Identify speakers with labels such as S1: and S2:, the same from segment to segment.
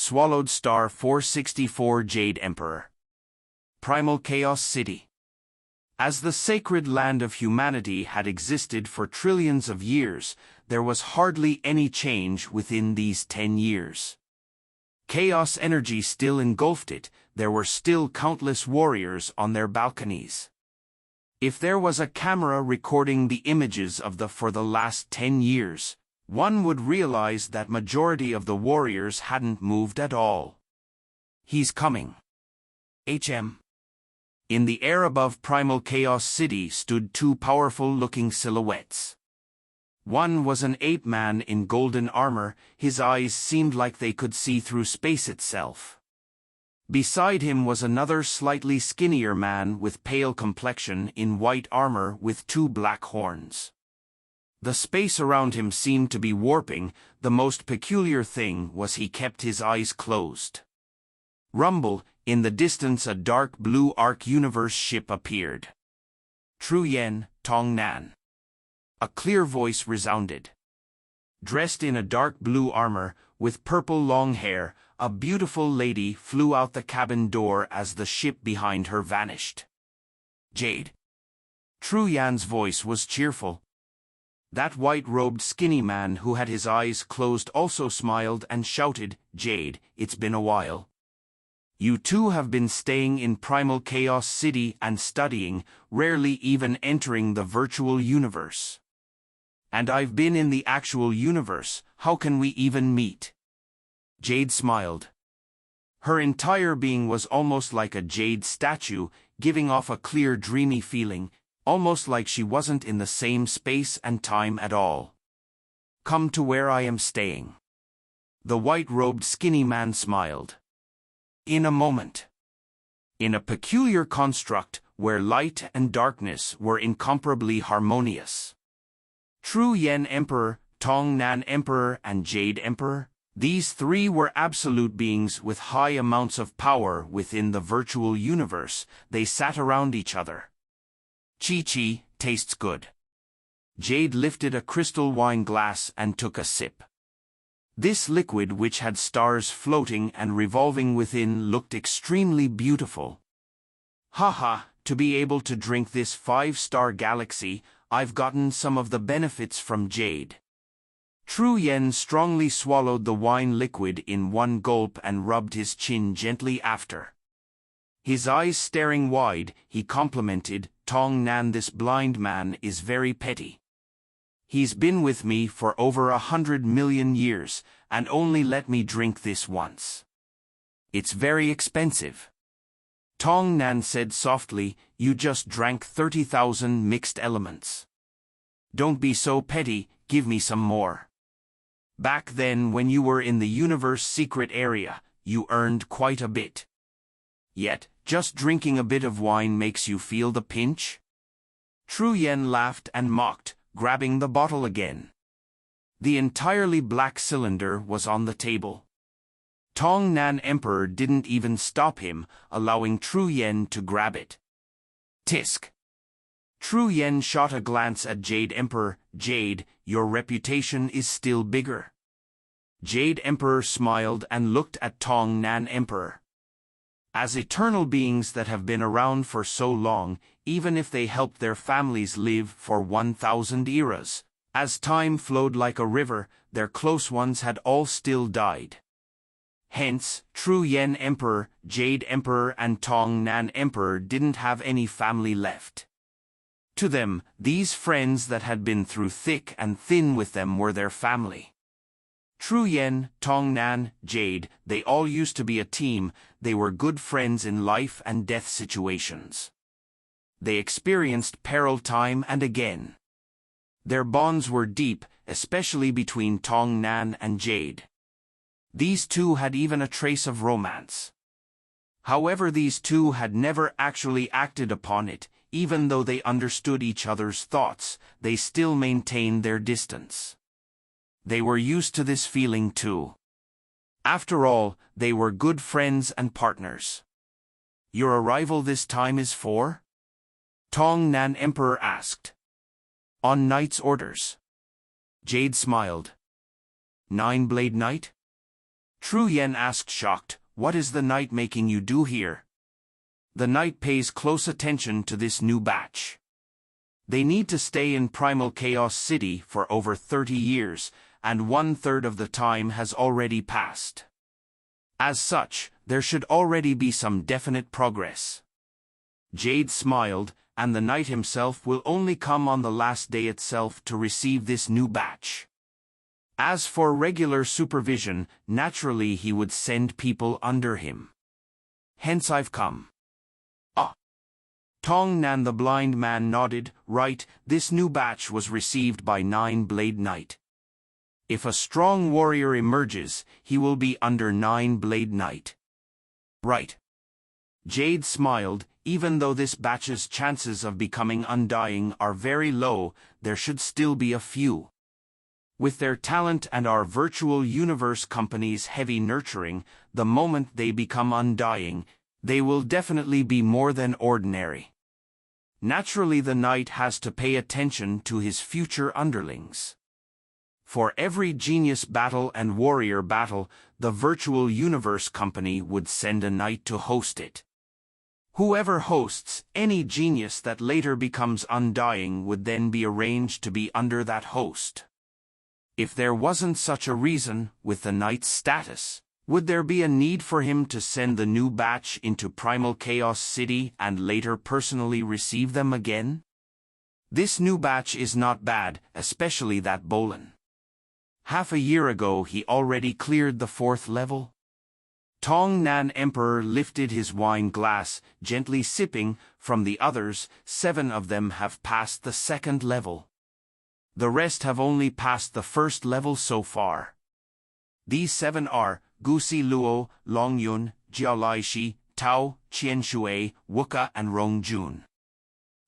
S1: Swallowed Star 464 Jade Emperor. Primal Chaos City. As the sacred land of humanity had existed for trillions of years, there was hardly any change within these 10 years. Chaos energy still engulfed it, there were still countless warriors on their balconies. If there was a camera recording the images of for the last 10 years, one would realize that majority of the warriors hadn't moved at all. He's coming. HM. In the air above Primal Chaos City stood two powerful-looking silhouettes. One was an ape-man in golden armor, his eyes seemed like they could see through space itself. Beside him was another slightly skinnier man with pale complexion in white armor with two black horns. The space around him seemed to be warping, the most peculiar thing was he kept his eyes closed. Rumble, in the distance a dark blue Ark Universe ship appeared. Tru Yen, Tong Nan. A clear voice resounded. Dressed in a dark blue armor, with purple long hair, a beautiful lady flew out the cabin door as the ship behind her vanished. Jade. Tru Yan's voice was cheerful. That white-robed skinny man who had his eyes closed also smiled and shouted, "Jade, it's been a while. You two have been staying in Primal Chaos City and studying, rarely even entering the virtual universe. And I've been in the actual universe, how can we even meet?" Jade smiled. Her entire being was almost like a jade statue, giving off a clear dreamy feeling, almost like she wasn't in the same space and time at all. "Come to where I am staying." The white-robed skinny man smiled. In a moment. In a peculiar construct where light and darkness were incomparably harmonious. Tru Yen Emperor, Tong Nan Emperor and Jade Emperor, these three were absolute beings with high amounts of power within the virtual universe. They sat around each other. "Chi-Chi, tastes good." Jade lifted a crystal wine glass and took a sip. This liquid, which had stars floating and revolving within, looked extremely beautiful. "Haha, to be able to drink this 5-star galaxy, I've gotten some of the benefits from Jade." Tru Yen strongly swallowed the wine liquid in one gulp and rubbed his chin gently after. His eyes staring wide, he complimented, "Tong Nan, this blind man is very petty. He's been with me for over 100 million years, and only let me drink this once. It's very expensive." Tong Nan said softly, "You just drank 30,000 mixed elements. Don't be so petty, give me some more. Back then when you were in the universe secret area, you earned quite a bit. Yet, just drinking a bit of wine makes you feel the pinch?" Tru Yen laughed and mocked, grabbing the bottle again. The entirely black cylinder was on the table. Tong Nan Emperor didn't even stop him, allowing Tru Yen to grab it. Tisk. Tru Yen shot a glance at Jade Emperor. "Jade, your reputation is still bigger." Jade Emperor smiled and looked at Tong Nan Emperor. As eternal beings that have been around for so long, even if they helped their families live for 1,000 eras, as time flowed like a river, their close ones had all still died. Hence, Tru Yen Emperor, Jade Emperor and Tong Nan Emperor didn't have any family left. To them, these friends that had been through thick and thin with them were their family. Tru Yen, Tong Nan, Jade, they all used to be a team. They were good friends in life and death situations. They experienced peril time and again. Their bonds were deep, especially between Tong Nan and Jade. These two had even a trace of romance. However, these two had never actually acted upon it. Even though they understood each other's thoughts, they still maintained their distance. They were used to this feeling too. After all, they were good friends and partners. "Your arrival this time is for?" Tong Nan Emperor asked. "On Knight's orders." Jade smiled. "Nine-Blade Knight?" Tru Yen asked shocked, "What is the knight making you do here?" The knight pays close attention to this new batch. They need to stay in Primal Chaos City for over 30 years, and 1/3 of the time has already passed. As such, there should already be some definite progress. Jade smiled, and the knight himself will only come on the last day itself to receive this new batch. As for regular supervision, naturally he would send people under him. Hence I've come. Tong Nan the blind man nodded. Right, this new batch was received by Nine-Blade Knight. If a strong warrior emerges, he will be under Nine-Blade Knight. Right. Jade smiled. Even though this batch's chances of becoming undying are very low, there should still be a few. With their talent and our virtual universe company's heavy nurturing, the moment they become undying, they will definitely be more than ordinary. Naturally, the knight has to pay attention to his future underlings. For every genius battle and warrior battle, the virtual universe company would send a knight to host it. Whoever hosts any genius that later becomes undying would then be arranged to be under that host. If there wasn't such a reason, with the knight's status, would there be a need for him to send the new batch into Primal Chaos City and later personally receive them again? This new batch is not bad, especially that Bolin. Half a year ago he already cleared the 4th level. Tong Nan Emperor lifted his wine glass, gently sipping. From the others, 7 of them have passed the 2nd level. The rest have only passed the 1st level so far. These 7 are Gu Si Luo, Long Yun, Jiao Laishi, Tao, Qian Shui, Wuka and Rong Jun.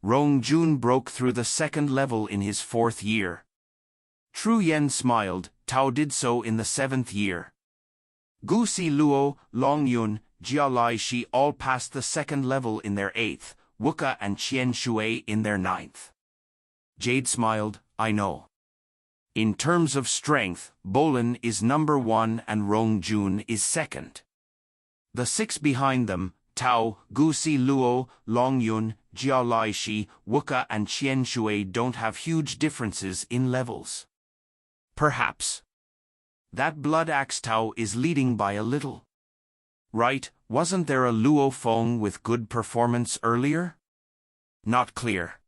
S1: Rong Jun broke through the 2nd level in his 4th year. Tru Yen smiled. Tao did so in the 7th year. Gu Si Luo, Long Yun, Jiao Laishi all passed the 2nd level in their 8th, Wuka and Qian Shui in their 9th. Jade smiled. I know. In terms of strength, Bolin is number 1 and Rong Jun is 2nd. The 6 behind them, Tao, Gu Si Luo, Long Yun, Jiao Laishi, Wuka and Qian Shui don't have huge differences in levels. Perhaps. That Blood Axe Tao is leading by a little. Right, wasn't there a Luo Feng with good performance earlier? Not clear.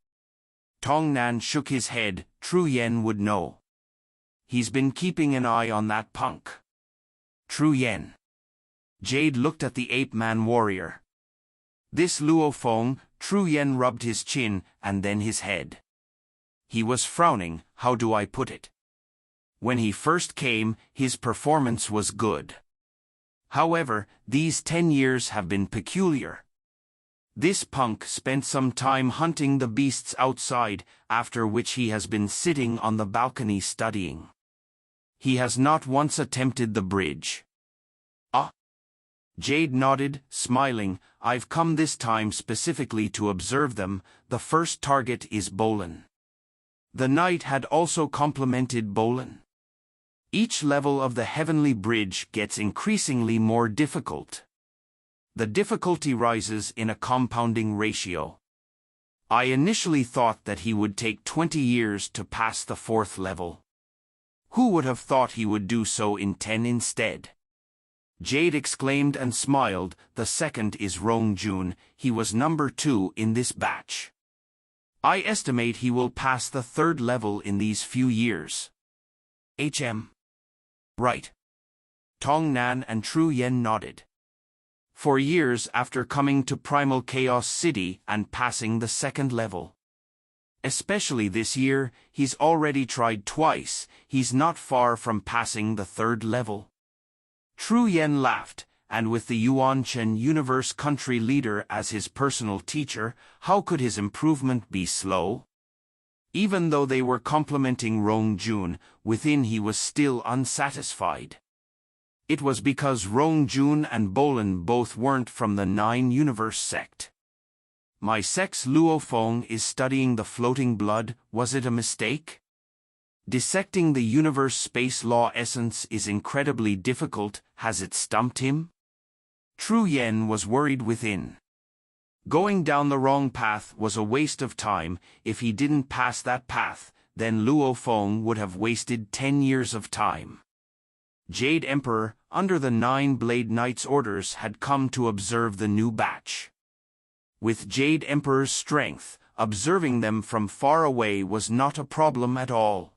S1: Tong Nan shook his head. Tru Yen would know. He's been keeping an eye on that punk. Tru Yen. Jade looked at the ape-man warrior. This Luo Feng. Tru Yen rubbed his chin and then his head. He was frowning. How do I put it? When he first came, his performance was good. However, these 10 years have been peculiar. This punk spent some time hunting the beasts outside, after which he has been sitting on the balcony studying. He has not once attempted the bridge. Jade nodded, smiling. I've come this time specifically to observe them. The first target is Bolin. The knight had also complimented Bolin. Each level of the heavenly bridge gets increasingly more difficult. The difficulty rises in a compounding ratio. I initially thought that he would take 20 years to pass the 4th level. Who would have thought he would do so in 10 instead? Jade exclaimed and smiled. The 2nd is Rong Jun. He was number 2 in this batch. I estimate he will pass the 3rd level in these few years. Right. Tong Nan and Tru Yen nodded. For years after coming to Primal Chaos City and passing the 2nd level. Especially this year, he's already tried twice. He's not far from passing the 3rd level. Tru Yen laughed, and with the Yuanchen Universe country leader as his personal teacher, how could his improvement be slow? Even though they were complimenting Rong Jun, within he was still unsatisfied. It was because Rong Jun and Bolin both weren't from the 9 Universe sect. My sect's Luo Feng is studying the floating blood. Was it a mistake? Dissecting the universe space law essence is incredibly difficult. Has it stumped him? Tru Yen was worried within. Going down the wrong path was a waste of time. If he didn't pass that path, then Luo Feng would have wasted 10 years of time. Jade Emperor, under the Nine-Blade Knight's orders, had come to observe the new batch. With Jade Emperor's strength, observing them from far away was not a problem at all.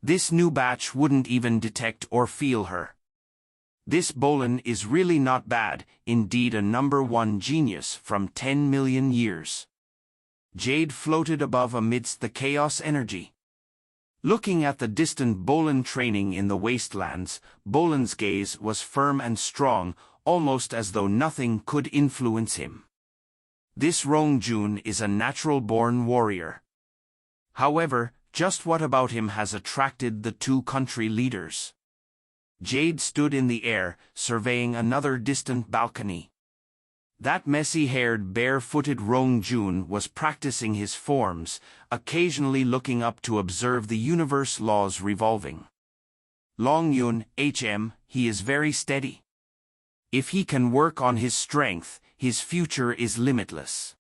S1: This new batch wouldn't even detect or feel her. This Bolin is really not bad, indeed a #1 genius from 10 million years. Jade floated above amidst the chaos energy. Looking at the distant Bolin training in the wastelands, Bolin's gaze was firm and strong, almost as though nothing could influence him. This Rongjun is a natural-born warrior. However, just what about him has attracted the two country leaders? Jade stood in the air, surveying another distant balcony. That messy-haired, bare-footed Rongjun was practicing his forms, occasionally looking up to observe the universe laws revolving. Longyun, he is very steady. If he can work on his strength, his future is limitless.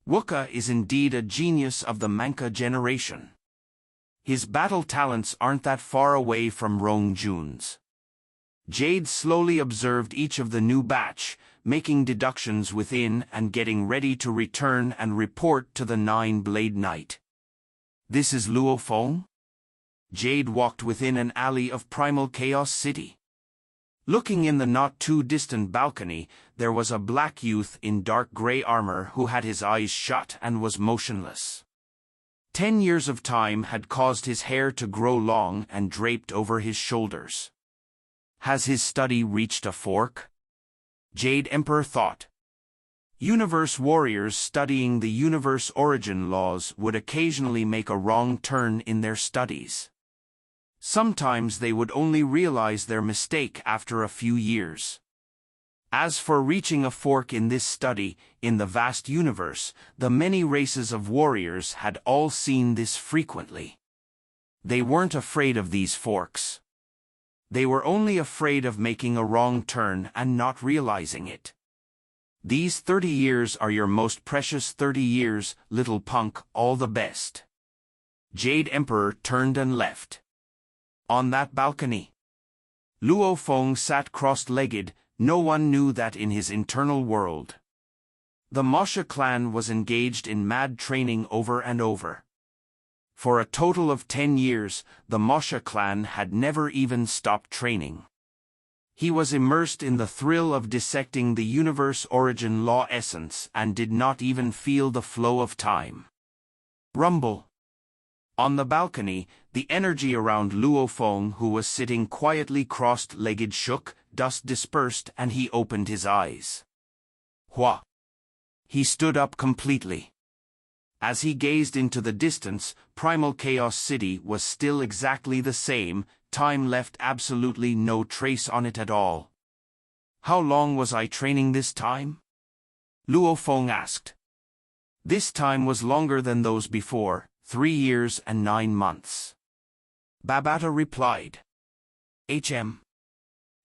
S1: Wuka is indeed a genius of the Manka generation. His battle talents aren't that far away from Rongjun's. Jade slowly observed each of the new batch, making deductions within and getting ready to return and report to the Nine-Blade Knight. This is Luo Feng? Jade walked within an alley of Primal Chaos City. Looking in the not-too-distant balcony, there was a black youth in dark gray armor who had his eyes shut and was motionless. 10 years of time had caused his hair to grow long and draped over his shoulders. Has his study reached a fork? Jade Emperor thought. Universe warriors studying the universe origin laws would occasionally make a wrong turn in their studies. Sometimes they would only realize their mistake after a few years. As for reaching a fork in this study, in the vast universe, the many races of warriors had all seen this frequently. They weren't afraid of these forks. They were only afraid of making a wrong turn and not realizing it. These 30 years are your most precious 30 years, little punk, all the best. Jade Emperor turned and left. On that balcony, Luo Feng sat cross-legged. No one knew that in his internal world. The Mosha clan was engaged in mad training over and over. For a total of 10 years, the Mosha clan had never even stopped training. He was immersed in the thrill of dissecting the universe origin law essence and did not even feel the flow of time. Rumble. On the balcony, the energy around Luo Feng, who was sitting quietly crossed-legged, shook, dust dispersed, and he opened his eyes. Hua! He stood up completely. As he gazed into the distance, Primal Chaos City was still exactly the same, time left absolutely no trace on it at all. How long was I training this time? Luo Feng asked. This time was longer than those before, 3 years and 9 months. Babata replied.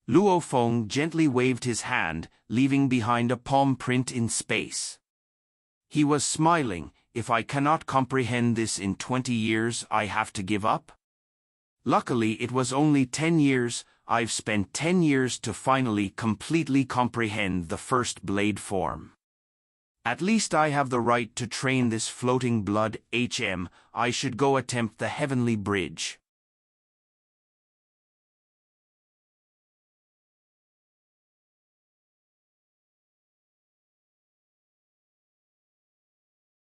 S1: Luo Feng gently waved his hand, leaving behind a palm print in space. He was smiling. If I cannot comprehend this in 20 years, I have to give up? Luckily it was only 10 years, I've spent 10 years to finally completely comprehend the first blade form. At least I have the right to train this floating blood. I should go attempt the heavenly bridge.